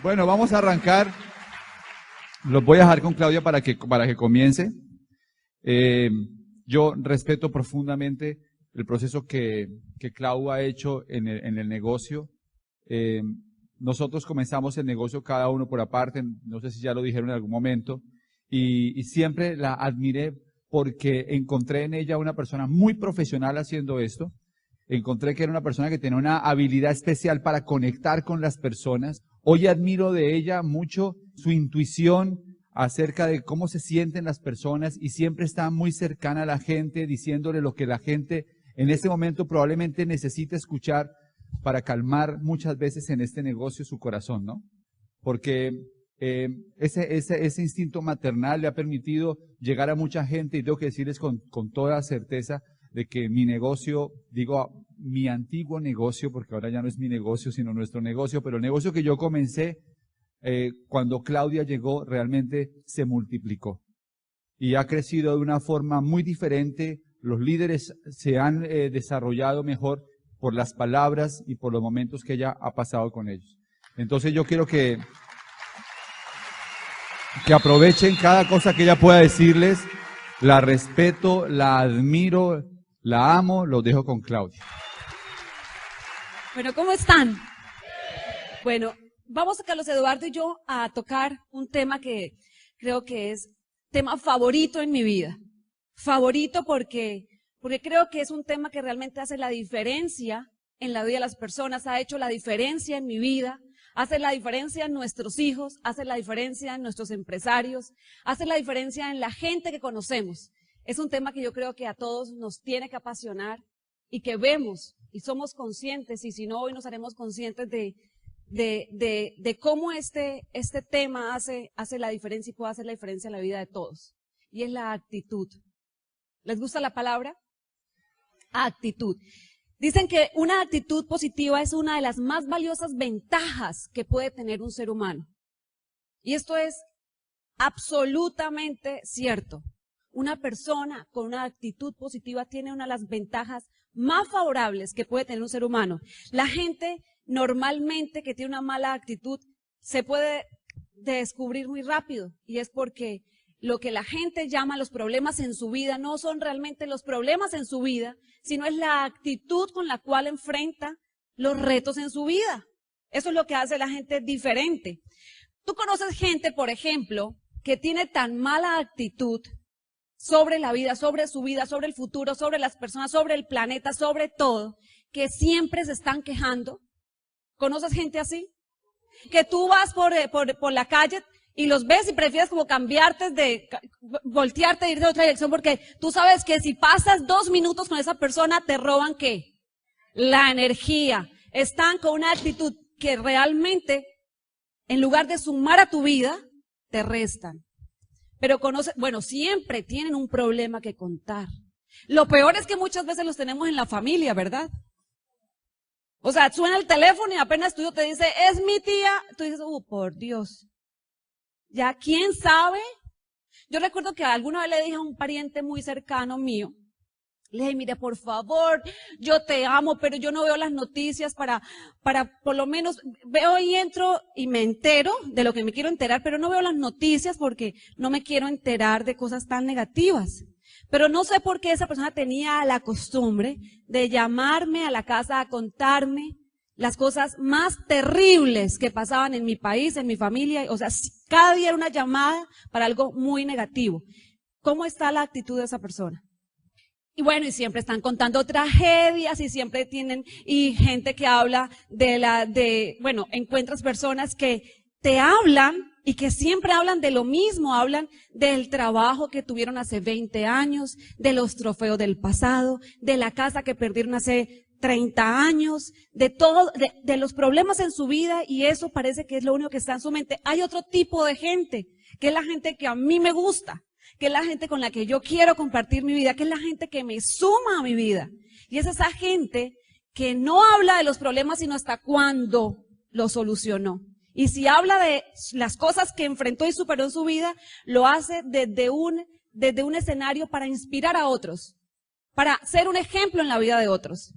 Bueno, vamos a arrancar. Los voy a dejar con Claudia para que comience. Yo respeto profundamente el proceso que Clau ha hecho en el negocio. Nosotros comenzamos el negocio cada uno por aparte, no sé si ya lo dijeron en algún momento, y siempre la admiré porque encontré en ella una persona muy profesional haciendo esto. Encontré que era una persona que tenía una habilidad especial para conectar con las personas. Hoy admiro de ella mucho su intuición acerca de cómo se sienten las personas y siempre está muy cercana a la gente, diciéndole lo que la gente en este momento probablemente necesita escuchar para calmar muchas veces en este negocio su corazón, ¿no? Porque ese instinto maternal le ha permitido llegar a mucha gente y tengo que decirles con toda certeza de que mi negocio, digo mi antiguo negocio, porque ahora ya no es mi negocio, sino nuestro negocio, pero el negocio que yo comencé cuando Claudia llegó realmente se multiplicó y ha crecido de una forma muy diferente. Los líderes se han desarrollado mejor por las palabras y por los momentos que ella ha pasado con ellos. Entonces yo quiero que aprovechen cada cosa que ella pueda decirles. La respeto, la admiro, la amo, los dejo con Claudia. Bueno, ¿cómo están? Bueno, vamos a Carlos Eduardo y yo a tocar un tema que creo que es tema favorito en mi vida. Favorito porque creo que es un tema que realmente hace la diferencia en la vida de las personas, ha hecho la diferencia en mi vida, hace la diferencia en nuestros hijos, hace la diferencia en nuestros empresarios, hace la diferencia en la gente que conocemos. Es un tema que yo creo que a todos nos tiene que apasionar y que vemos y somos conscientes, y si no, hoy nos haremos conscientes de cómo este tema hace la diferencia y puede hacer la diferencia en la vida de todos. Y es la actitud. ¿Les gusta la palabra? Actitud. Dicen que una actitud positiva es una de las más valiosas ventajas que puede tener un ser humano. Y esto es absolutamente cierto. Una persona con una actitud positiva tiene una de las ventajas más favorables que puede tener un ser humano. La gente normalmente que tiene una mala actitud se puede descubrir muy rápido, y es porque lo que la gente llama los problemas en su vida no son realmente los problemas en su vida, sino es la actitud con la cual enfrenta los retos en su vida. Eso es lo que hace la gente diferente. Tú conoces gente, por ejemplo, que tiene tan mala actitud sobre la vida, sobre su vida, sobre el futuro, sobre las personas, sobre el planeta, sobre todo, que siempre se están quejando. ¿Conoces gente así? Que tú vas por la calle y los ves y prefieres como voltearte e ir de otra dirección porque tú sabes que si pasas 2 minutos con esa persona te roban ¿qué? La energía. Están con una actitud que realmente, en lugar de sumar a tu vida, te restan. Pero siempre tienen un problema que contar. Lo peor es que muchas veces los tenemos en la familia, ¿verdad? O sea, suena el teléfono y apenas tuyo te dice, es mi tía. Tú dices, por Dios. Ya, ¿quién sabe? Yo recuerdo que alguna vez le dije a un pariente muy cercano mío, le dije, mire, por favor, yo te amo, pero yo no veo las noticias para por lo menos, veo y entro y me entero de lo que me quiero enterar, pero no veo las noticias porque no me quiero enterar de cosas tan negativas. Pero no sé por qué esa persona tenía la costumbre de llamarme a la casa a contarme las cosas más terribles que pasaban en mi país, en mi familia. O sea, cada día era una llamada para algo muy negativo. ¿Cómo está la actitud de esa persona? Y bueno, y siempre están contando tragedias y siempre tienen, y gente que habla encuentras personas que te hablan y que siempre hablan de lo mismo, hablan del trabajo que tuvieron hace 20 años, de los trofeos del pasado, de la casa que perdieron hace 30 años, de todo, de los problemas en su vida, y eso parece que es lo único que está en su mente. Hay otro tipo de gente, que es la gente que a mí me gusta, que es la gente con la que yo quiero compartir mi vida, que es la gente que me suma a mi vida. Y es esa gente que no habla de los problemas sino hasta cuando lo solucionó. Y si habla de las cosas que enfrentó y superó en su vida, lo hace desde un escenario para inspirar a otros, para ser un ejemplo en la vida de otros.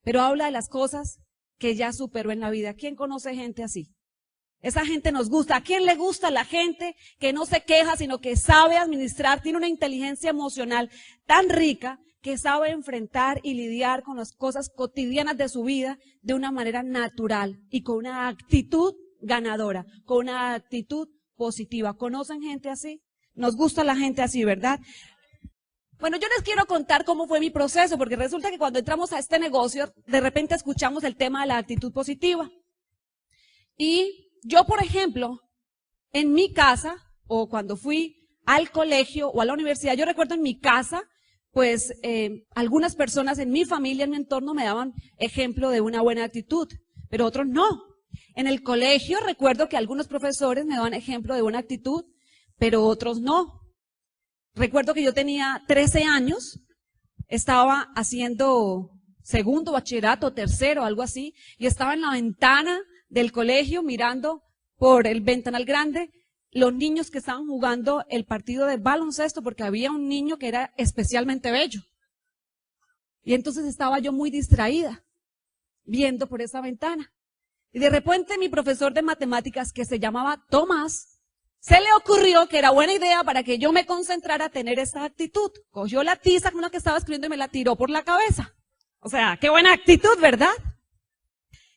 Pero habla de las cosas que ya superó en la vida. ¿Quién conoce gente así? Esa gente nos gusta. ¿A quién le gusta la gente que no se queja, sino que sabe administrar, tiene una inteligencia emocional tan rica que sabe enfrentar y lidiar con las cosas cotidianas de su vida de una manera natural y con una actitud ganadora, con una actitud positiva? ¿Conocen gente así? Nos gusta la gente así, ¿verdad? Bueno, yo les quiero contar cómo fue mi proceso, porque resulta que cuando entramos a este negocio, de repente escuchamos el tema de la actitud positiva. Y yo, por ejemplo, en mi casa, o cuando fui al colegio o a la universidad, yo recuerdo en mi casa, pues algunas personas en mi familia, en mi entorno, me daban ejemplo de una buena actitud, pero otros no. En el colegio recuerdo que algunos profesores me daban ejemplo de buena actitud, pero otros no. Recuerdo que yo tenía 13 años, estaba haciendo segundo bachillerato, tercero, algo así, y estaba en la ventana del colegio mirando por el ventanal grande los niños que estaban jugando el partido de baloncesto, porque había un niño que era especialmente bello. Y entonces estaba yo muy distraída, viendo por esa ventana. Y de repente mi profesor de matemáticas, que se llamaba Tomás, se le ocurrió que era buena idea para que yo me concentrara a tener esa actitud. Cogió la tiza con la que estaba escribiendo y me la tiró por la cabeza. O sea, qué buena actitud, ¿verdad?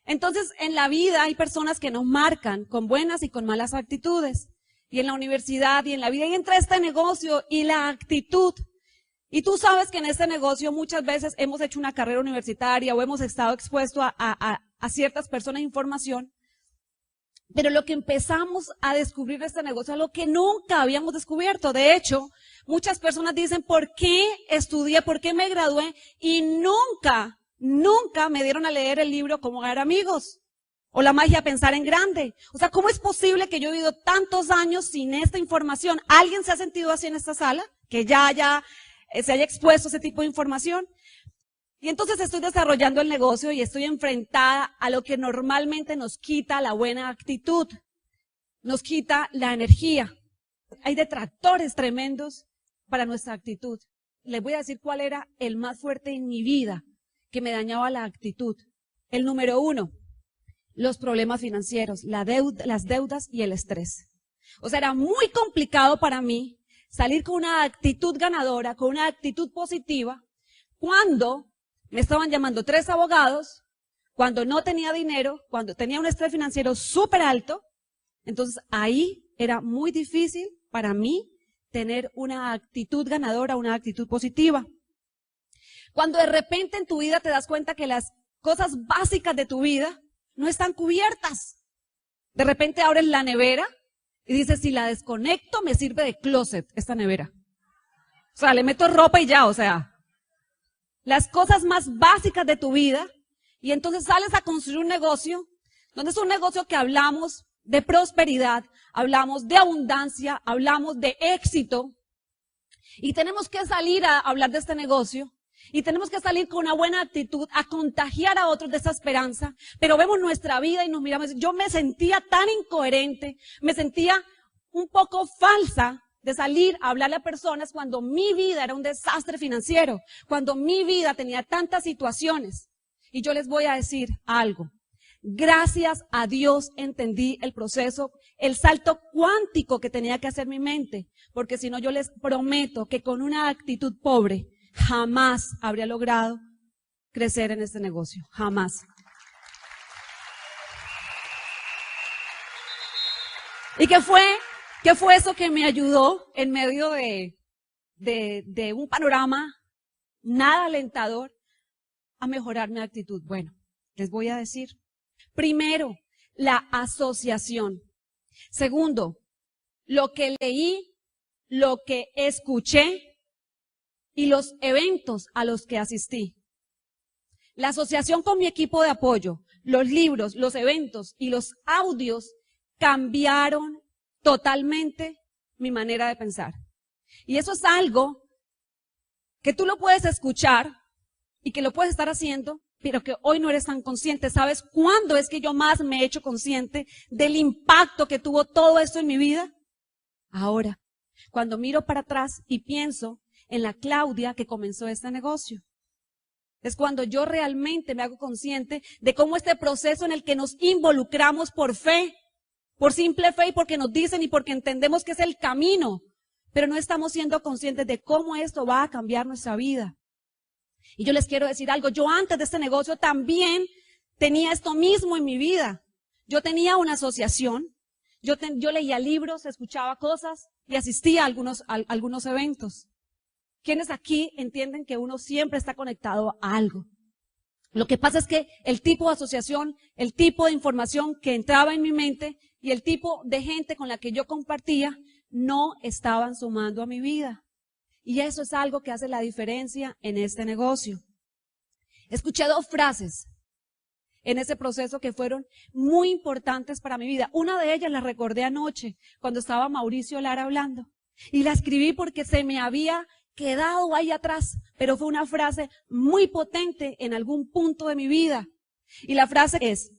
Entonces, en la vida hay personas que nos marcan con buenas y con malas actitudes. Y en la universidad y en la vida, y entre este negocio y la actitud. Y tú sabes que en este negocio muchas veces hemos hecho una carrera universitaria o hemos estado expuestos a ciertas personas de información. Pero lo que empezamos a descubrir de este negocio es algo que nunca habíamos descubierto. De hecho, muchas personas dicen, ¿por qué estudié? ¿Por qué me gradué? Y nunca me dieron a leer el libro Cómo ganar amigos o La magia de pensar en grande. O sea, ¿cómo es posible que yo he vivido tantos años sin esta información? ¿Alguien se ha sentido así en esta sala? Que ya se haya expuesto ese tipo de información. Y entonces estoy desarrollando el negocio y estoy enfrentada a lo que normalmente nos quita la buena actitud, nos quita la energía. Hay detractores tremendos para nuestra actitud. Les voy a decir cuál era el más fuerte en mi vida que me dañaba la actitud. El número 1, los problemas financieros, las deudas y el estrés. O sea, era muy complicado para mí salir con una actitud ganadora, con una actitud positiva, cuando me estaban llamando 3 abogados, cuando no tenía dinero, cuando tenía un estrés financiero súper alto. Entonces ahí era muy difícil para mí tener una actitud ganadora, una actitud positiva. Cuando de repente en tu vida te das cuenta que las cosas básicas de tu vida no están cubiertas. De repente abres la nevera y dices, si la desconecto me sirve de closet esta nevera. O sea, le meto ropa y ya, o sea. Las cosas más básicas de tu vida, y entonces sales a construir un negocio, donde es un negocio que hablamos de prosperidad, hablamos de abundancia, hablamos de éxito, y tenemos que salir a hablar de este negocio, y tenemos que salir con una buena actitud, a contagiar a otros de esa esperanza, pero vemos nuestra vida y nos miramos, yo me sentía tan incoherente, me sentía un poco falsa, de salir a hablarle a personas cuando mi vida era un desastre financiero, cuando mi vida tenía tantas situaciones. Y yo les voy a decir algo. Gracias a Dios entendí el proceso, el salto cuántico que tenía que hacer mi mente, porque si no yo les prometo que con una actitud pobre jamás habría logrado crecer en este negocio, jamás. ¿Y qué fue eso que me ayudó en medio de un panorama nada alentador a mejorar mi actitud? Bueno, les voy a decir. Primero, la asociación. Segundo, lo que leí, lo que escuché y los eventos a los que asistí. La asociación con mi equipo de apoyo, los libros, los eventos y los audios cambiaron totalmente mi manera de pensar. Y eso es algo que tú lo puedes escuchar y que lo puedes estar haciendo, pero que hoy no eres tan consciente. ¿Sabes cuándo es que yo más me he hecho consciente del impacto que tuvo todo esto en mi vida? Ahora, cuando miro para atrás y pienso en la Claudia que comenzó este negocio. Es cuando yo realmente me hago consciente de cómo este proceso en el que nos involucramos por fe, por simple fe y porque nos dicen y porque entendemos que es el camino, pero no estamos siendo conscientes de cómo esto va a cambiar nuestra vida. Y yo les quiero decir algo, yo antes de este negocio también tenía esto mismo en mi vida. Yo tenía una asociación, yo leía libros, escuchaba cosas y asistía a algunos eventos. ¿Quiénes aquí entienden que uno siempre está conectado a algo? Lo que pasa es que el tipo de asociación, el tipo de información que entraba en mi mente y el tipo de gente con la que yo compartía no estaban sumando a mi vida. Y eso es algo que hace la diferencia en este negocio. Escuché 2 frases en ese proceso que fueron muy importantes para mi vida. Una de ellas la recordé anoche cuando estaba Mauricio Lara hablando. Y la escribí porque se me había quedado ahí atrás, pero fue una frase muy potente en algún punto de mi vida. Y la frase es: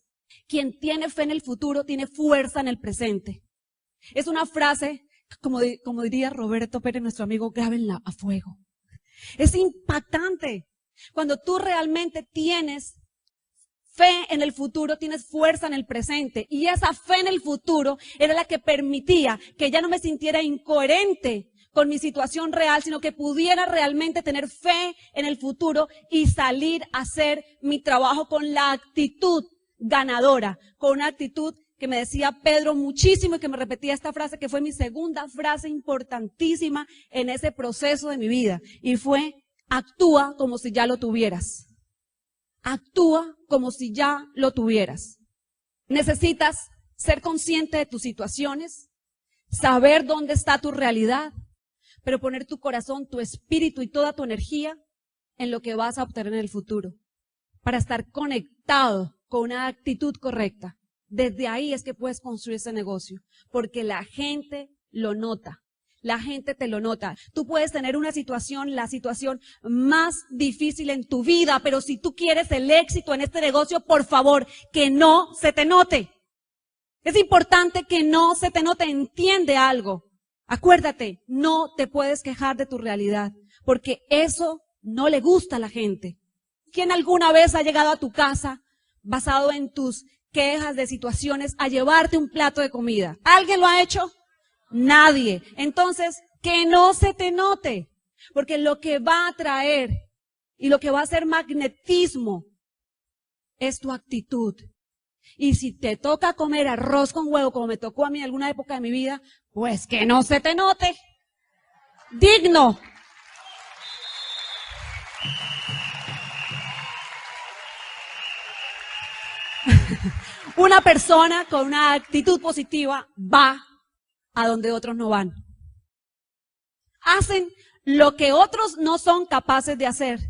quien tiene fe en el futuro tiene fuerza en el presente. Es una frase, como diría Roberto Pérez, nuestro amigo, grábenla a fuego. Es impactante. Cuando tú realmente tienes fe en el futuro, tienes fuerza en el presente. Y esa fe en el futuro era la que permitía que ya no me sintiera incoherente con mi situación real, sino que pudiera realmente tener fe en el futuro y salir a hacer mi trabajo con la actitud ganadora, con una actitud que me decía Pedro muchísimo y que me repetía esta frase que fue mi segunda frase importantísima en ese proceso de mi vida. Y fue: actúa como si ya lo tuvieras. Actúa como si ya lo tuvieras. Necesitas ser consciente de tus situaciones, saber dónde está tu realidad, pero poner tu corazón, tu espíritu y toda tu energía en lo que vas a obtener en el futuro, para estar conectado con una actitud correcta. Desde ahí es que puedes construir ese negocio, porque la gente lo nota. La gente te lo nota. Tú puedes tener una situación, la situación más difícil en tu vida, pero si tú quieres el éxito en este negocio, por favor, que no se te note. Es importante que no se te note. Entiende algo. Acuérdate, no te puedes quejar de tu realidad, porque eso no le gusta a la gente. ¿Quién alguna vez ha llegado a tu casa basado en tus quejas de situaciones a llevarte un plato de comida? ¿Alguien lo ha hecho? Nadie. Entonces, que no se te note, porque lo que va a traer y lo que va a hacer magnetismo es tu actitud. Y si te toca comer arroz con huevo, como me tocó a mí en alguna época de mi vida, pues que no se te note. Digno. Una persona con una actitud positiva va a donde otros no van. Hacen lo que otros no son capaces de hacer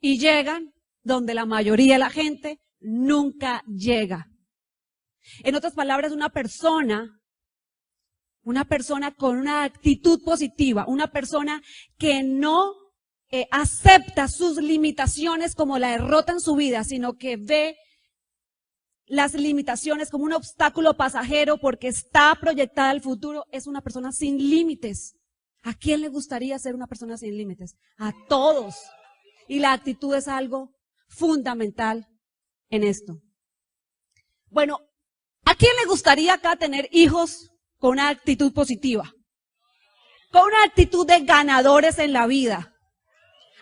y llegan donde la mayoría de la gente nunca llega. En otras palabras, una persona con una actitud positiva, una persona que no acepta sus limitaciones como la derrota en su vida, sino que ve las limitaciones como un obstáculo pasajero porque está proyectada al futuro, es una persona sin límites. ¿A quién le gustaría ser una persona sin límites? A todos. Y la actitud es algo fundamental en esto. Bueno, ¿a quién le gustaría acá tener hijos con una actitud positiva? Con una actitud de ganadores en la vida.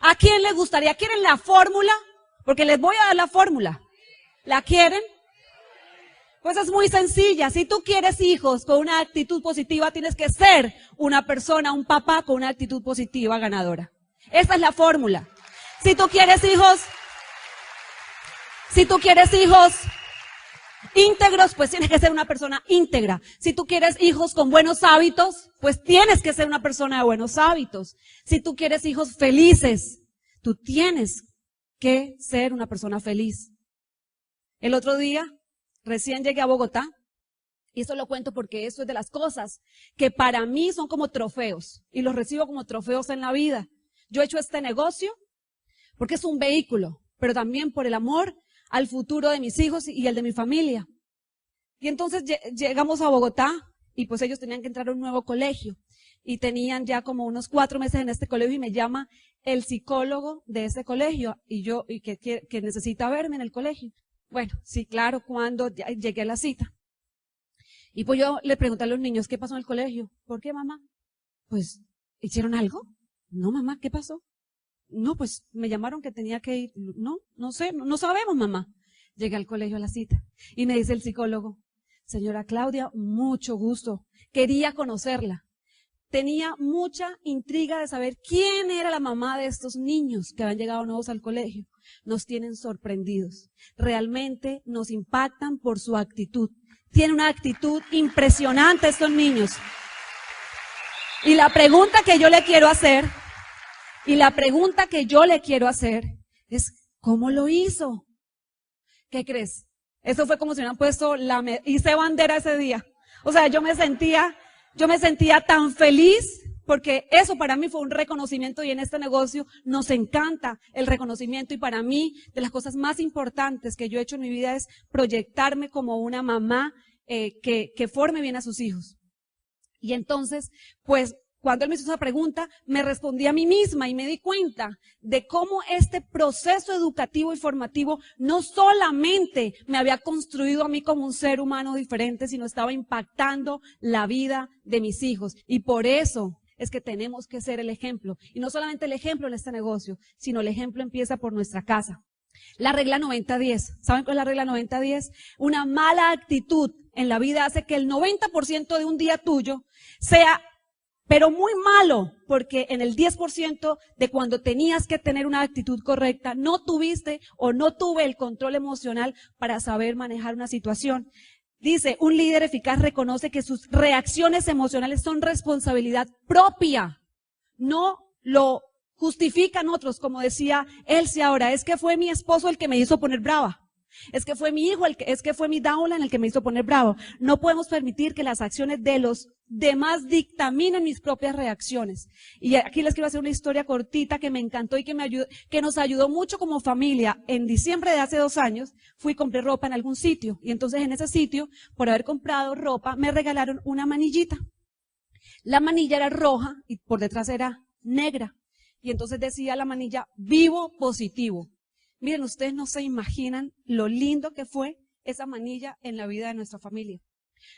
¿A quién le gustaría? ¿Quieren la fórmula? Porque les voy a dar la fórmula. ¿La quieren? Pues es muy sencilla. Si tú quieres hijos con una actitud positiva, tienes que ser una persona, un papá con una actitud positiva ganadora. Esa es la fórmula. Si tú quieres hijos íntegros, pues tienes que ser una persona íntegra. Si tú quieres hijos con buenos hábitos, pues tienes que ser una persona de buenos hábitos. Si tú quieres hijos felices, tú tienes que ser una persona feliz. El otro día, recién llegué a Bogotá, y eso lo cuento porque eso es de las cosas que para mí son como trofeos, y los recibo como trofeos en la vida. Yo he hecho este negocio porque es un vehículo, pero también por el amor al futuro de mis hijos y el de mi familia. Y entonces llegamos a Bogotá, y pues ellos tenían que entrar a un nuevo colegio, y tenían ya como unos 4 meses en este colegio, y me llama el psicólogo de ese colegio, y que necesita verme en el colegio. Bueno, sí, claro, cuando llegué a la cita. Y pues yo le pregunté a los niños, ¿qué pasó en el colegio? ¿Por qué, mamá? Pues, ¿hicieron algo? No, mamá, ¿qué pasó? No, pues me llamaron que tenía que ir. No sé, no sabemos, mamá. Llegué al colegio a la cita y me dice el psicólogo, señora Claudia, mucho gusto. Quería conocerla. Tenía mucha intriga de saber quién era la mamá de estos niños que habían llegado nuevos al colegio. Nos tienen sorprendidos. Realmente nos impactan por su actitud. Tienen una actitud impresionante estos niños. Y la pregunta que yo le quiero hacer es, ¿cómo lo hizo? ¿Qué crees? Eso fue como si me hubieran puesto hice bandera ese día. O sea, yo me sentía tan feliz porque eso para mí fue un reconocimiento y en este negocio nos encanta el reconocimiento y para mí de las cosas más importantes que yo he hecho en mi vida es proyectarme como una mamá que forme bien a sus hijos. Y entonces, pues, cuando él me hizo esa pregunta, me respondí a mí misma y me di cuenta de cómo este proceso educativo y formativo no solamente me había construido a mí como un ser humano diferente, sino estaba impactando la vida de mis hijos. Y por eso es que tenemos que ser el ejemplo. Y no solamente el ejemplo en este negocio, sino el ejemplo empieza por nuestra casa. La regla 90-10. ¿Saben cuál es la regla 90-10? Una mala actitud en la vida hace que el 90% de un día tuyo sea pero muy malo, porque en el 10% de cuando tenías que tener una actitud correcta, no tuviste o no tuve el control emocional para saber manejar una situación. Dice, un líder eficaz reconoce que sus reacciones emocionales son responsabilidad propia. No lo justifican otros, como decía Elsie ahora, es que fue mi esposo el que me hizo poner brava. Es que fue mi hijo, es que fue mi downline el que me hizo poner bravo. No podemos permitir que las acciones de los demás dictaminen mis propias reacciones. Y aquí les quiero hacer una historia cortita que me encantó y que nos ayudó mucho como familia. En diciembre de hace 2 años fui y compré ropa en algún sitio. Y entonces en ese sitio, por haber comprado ropa, me regalaron una manillita. La manilla era roja y por detrás era negra. Y entonces decía la manilla, vivo positivo. Miren, ustedes no se imaginan lo lindo que fue esa manilla en la vida de nuestra familia.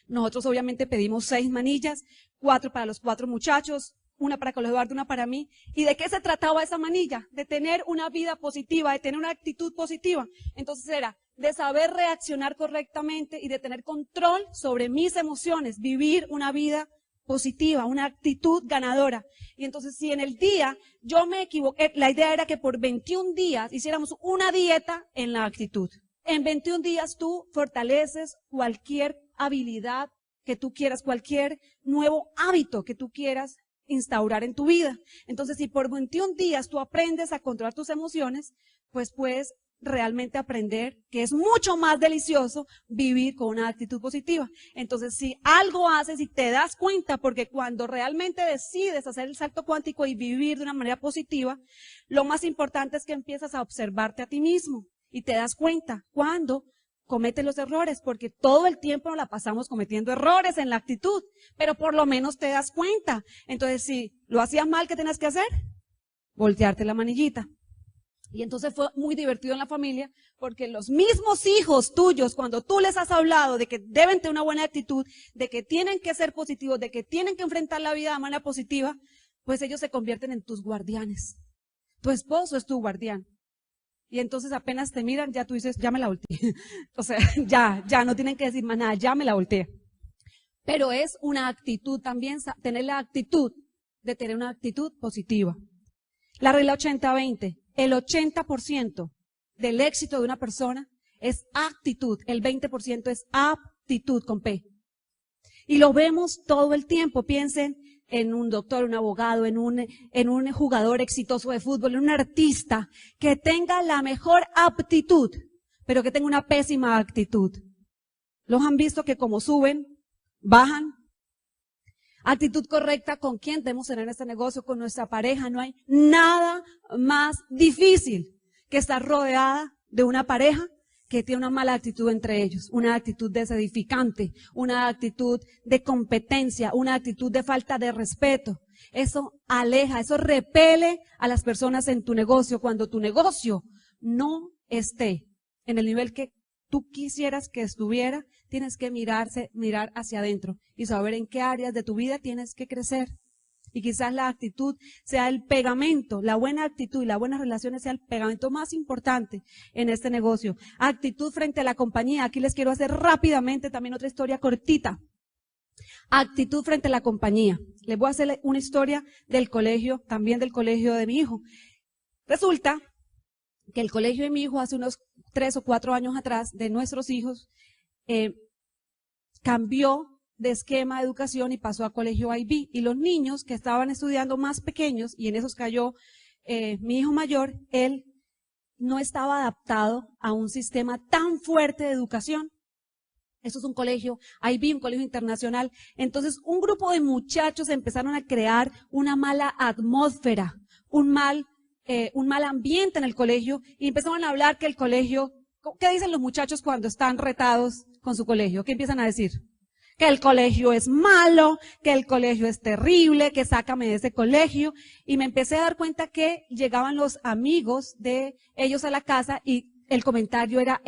Nosotros obviamente pedimos 6 manillas, 4 para los 4 muchachos, una para Carlos Eduardo, una para mí. ¿Y de qué se trataba esa manilla? De tener una vida positiva, de tener una actitud positiva. Entonces era de saber reaccionar correctamente y de tener control sobre mis emociones, vivir una vida positiva, una actitud ganadora. Y entonces si en el día yo me equivoqué, la idea era que por 21 días hiciéramos una dieta en la actitud. En 21 días tú fortaleces cualquier habilidad que tú quieras, cualquier nuevo hábito que tú quieras instaurar en tu vida. Entonces si por 21 días tú aprendes a controlar tus emociones, pues puedes realmente aprender que es mucho más delicioso vivir con una actitud positiva. Entonces, si algo haces y te das cuenta, porque cuando realmente decides hacer el salto cuántico y vivir de una manera positiva, lo más importante es que empiezas a observarte a ti mismo y te das cuenta cuando cometes los errores, porque todo el tiempo nos la pasamos cometiendo errores en la actitud, pero por lo menos te das cuenta. Entonces, si lo hacías mal, ¿qué tenías que hacer? Voltearte la manillita. Y entonces fue muy divertido en la familia, porque los mismos hijos tuyos, cuando tú les has hablado de que deben tener una buena actitud, de que tienen que ser positivos, de que tienen que enfrentar la vida de manera positiva, pues ellos se convierten en tus guardianes. Tu esposo es tu guardián. Y entonces apenas te miran, ya tú dices, ya me la volteé. O sea, ya no tienen que decir más nada, ya me la volteé. Pero es una actitud también, tener la actitud de tener una actitud positiva. La regla 80-20. El 80% del éxito de una persona es actitud, el 20% es aptitud con P. Y lo vemos todo el tiempo. Piensen en un doctor, un abogado, en un jugador exitoso de fútbol, en un artista que tenga la mejor aptitud, pero que tenga una pésima actitud. ¿Los han visto que como suben, bajan? Actitud correcta, ¿con quién debemos tener este negocio? Con nuestra pareja. No hay nada más difícil que estar rodeada de una pareja que tiene una mala actitud entre ellos, una actitud desedificante, una actitud de competencia, una actitud de falta de respeto. Eso aleja, eso repele a las personas en tu negocio cuando tu negocio no esté en el nivel que tú quisieras que estuviera, tienes que mirar hacia adentro y saber en qué áreas de tu vida tienes que crecer. Y quizás la actitud sea el pegamento, la buena actitud y las buenas relaciones sea el pegamento más importante en este negocio. Actitud frente a la compañía. Aquí les quiero hacer rápidamente también otra historia cortita. Actitud frente a la compañía. Les voy a hacer una historia del colegio, también del colegio de mi hijo. Resulta que el colegio de mi hijo hace unos 3 o 4 años atrás, de nuestros hijos, cambió de esquema de educación y pasó a colegio IB. Y los niños que estaban estudiando más pequeños, y en esos cayó mi hijo mayor, él no estaba adaptado a un sistema tan fuerte de educación. Eso es un colegio IB, un colegio internacional. Entonces, un grupo de muchachos empezaron a crear una mala atmósfera, un mal ambiente en el colegio, y empezaron a hablar que el colegio, ¿qué dicen los muchachos cuando están retados con su colegio? ¿Qué empiezan a decir? Que el colegio es malo, que el colegio es terrible, que sácame de ese colegio. Y me empecé a dar cuenta que llegaban los amigos de ellos a la casa y el comentario era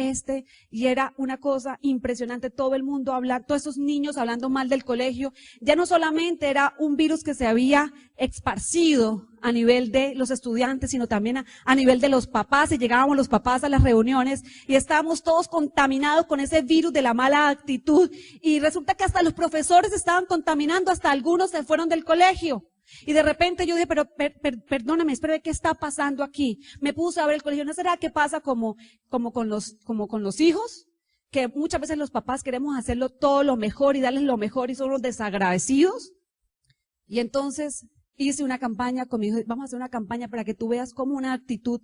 y era una cosa impresionante. Todo el mundo hablando, todos esos niños hablando mal del colegio. Ya no solamente era un virus que se había esparcido a nivel de los estudiantes, sino también a nivel de los papás. Y llegábamos los papás a las reuniones y estábamos todos contaminados con ese virus de la mala actitud. Y resulta que hasta los profesores estaban contaminando, hasta algunos se fueron del colegio. Y de repente yo dije, pero perdóname, espera, ¿qué está pasando aquí? Me puse a ver el colegio. ¿No será que pasa como con los hijos? Que muchas veces los papás queremos hacerlo todo lo mejor y darles lo mejor y son los desagradecidos. Y entonces hice una campaña con mi hijo. Vamos a hacer una campaña para que tú veas cómo una actitud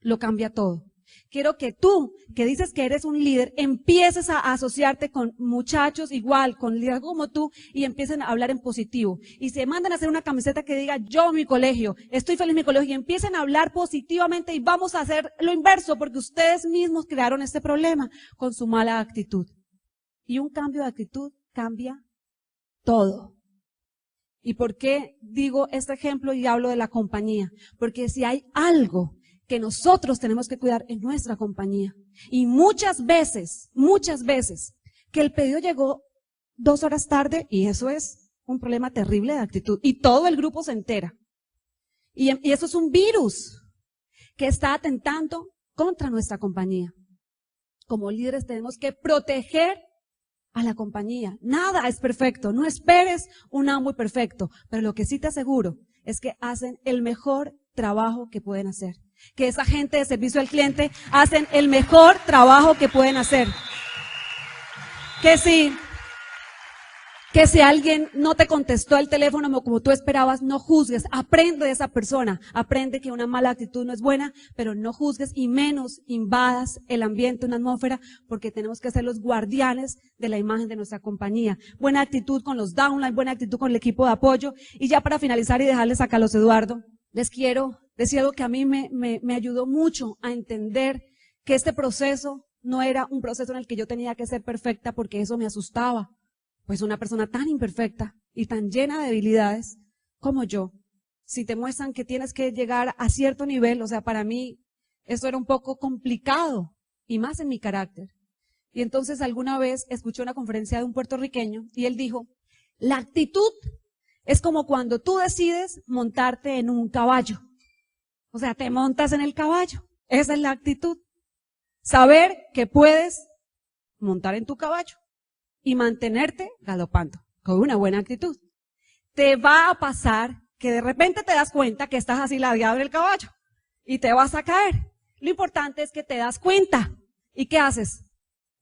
lo cambia todo. Quiero que tú, que dices que eres un líder, empieces a asociarte con muchachos igual, con líderes como tú, y empiecen a hablar en positivo. Y se mandan a hacer una camiseta que diga, yo mi colegio, estoy feliz en mi colegio, y empiecen a hablar positivamente y vamos a hacer lo inverso, porque ustedes mismos crearon este problema con su mala actitud. Y un cambio de actitud cambia todo. ¿Y por qué digo este ejemplo y hablo de la compañía? Porque si hay algo que nosotros tenemos que cuidar en nuestra compañía. Y muchas veces, que el pedido llegó 2 horas tarde, y eso es un problema terrible de actitud. Y todo el grupo se entera. Y eso es un virus que está atentando contra nuestra compañía. Como líderes tenemos que proteger a la compañía. Nada es perfecto. No esperes un amo perfecto. Pero lo que sí te aseguro es que hacen el mejor trabajo que pueden hacer. Que esa gente de servicio al cliente hacen el mejor trabajo que pueden hacer. Que si alguien no te contestó el teléfono como tú esperabas, no juzgues. Aprende de esa persona. Aprende que una mala actitud no es buena, pero no juzgues y menos invadas el ambiente, una atmósfera, porque tenemos que ser los guardianes de la imagen de nuestra compañía. Buena actitud con los downline, buena actitud con el equipo de apoyo. Y ya para finalizar y dejarles a Carlos Eduardo, les quiero decir algo que a mí me ayudó mucho a entender que este proceso no era un proceso en el que yo tenía que ser perfecta, porque eso me asustaba. Pues una persona tan imperfecta y tan llena de debilidades como yo, si te muestran que tienes que llegar a cierto nivel, o sea, para mí eso era un poco complicado y más en mi carácter. Y entonces alguna vez escuché una conferencia de un puertorriqueño y él dijo, la actitud es como cuando tú decides montarte en un caballo. O sea, te montas en el caballo. Esa es la actitud. Saber que puedes montar en tu caballo y mantenerte galopando con una buena actitud. Te va a pasar que de repente te das cuenta que estás así ladeado en el caballo y te vas a caer. Lo importante es que te das cuenta. ¿Y qué haces?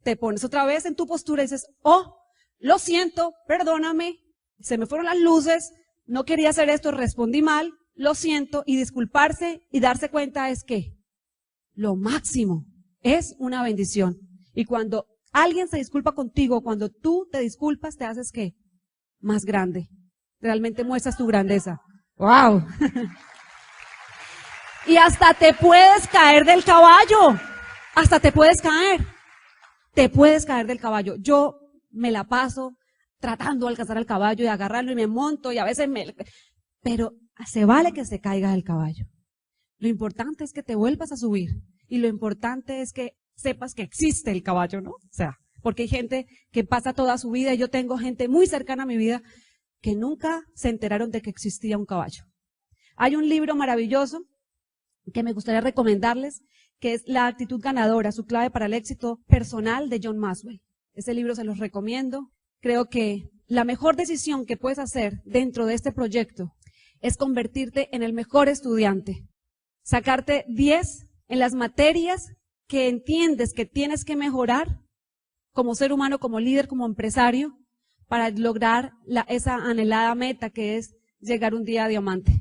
Te pones otra vez en tu postura y dices, oh, lo siento, perdóname, se me fueron las luces, no quería hacer esto, respondí mal, lo siento, y disculparse y darse cuenta es que lo máximo es una bendición. Y cuando alguien se disculpa contigo, cuando tú te disculpas, te haces ¿qué? Más grande. Realmente muestras tu grandeza. ¡Wow! Y hasta te puedes caer del caballo. Hasta te puedes caer. Te puedes caer del caballo. Yo me la paso tratando de alcanzar al caballo y agarrarlo y me monto y a veces pero se vale que se caiga del caballo. Lo importante es que te vuelvas a subir. Y lo importante es que sepas que existe el caballo, ¿no? O sea, porque hay gente que pasa toda su vida, y yo tengo gente muy cercana a mi vida que nunca se enteraron de que existía un caballo. Hay un libro maravilloso que me gustaría recomendarles, que es La actitud ganadora, su clave para el éxito personal, de John Maxwell. Ese libro se los recomiendo. Creo que la mejor decisión que puedes hacer dentro de este proyecto es convertirte en el mejor estudiante, sacarte 10 en las materias que entiendes que tienes que mejorar como ser humano, como líder, como empresario, para lograr esa anhelada meta que es llegar un día a diamante.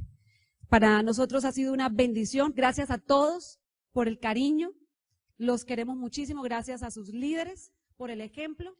Para nosotros ha sido una bendición. Gracias a todos por el cariño. Los queremos muchísimo. Gracias a sus líderes por el ejemplo.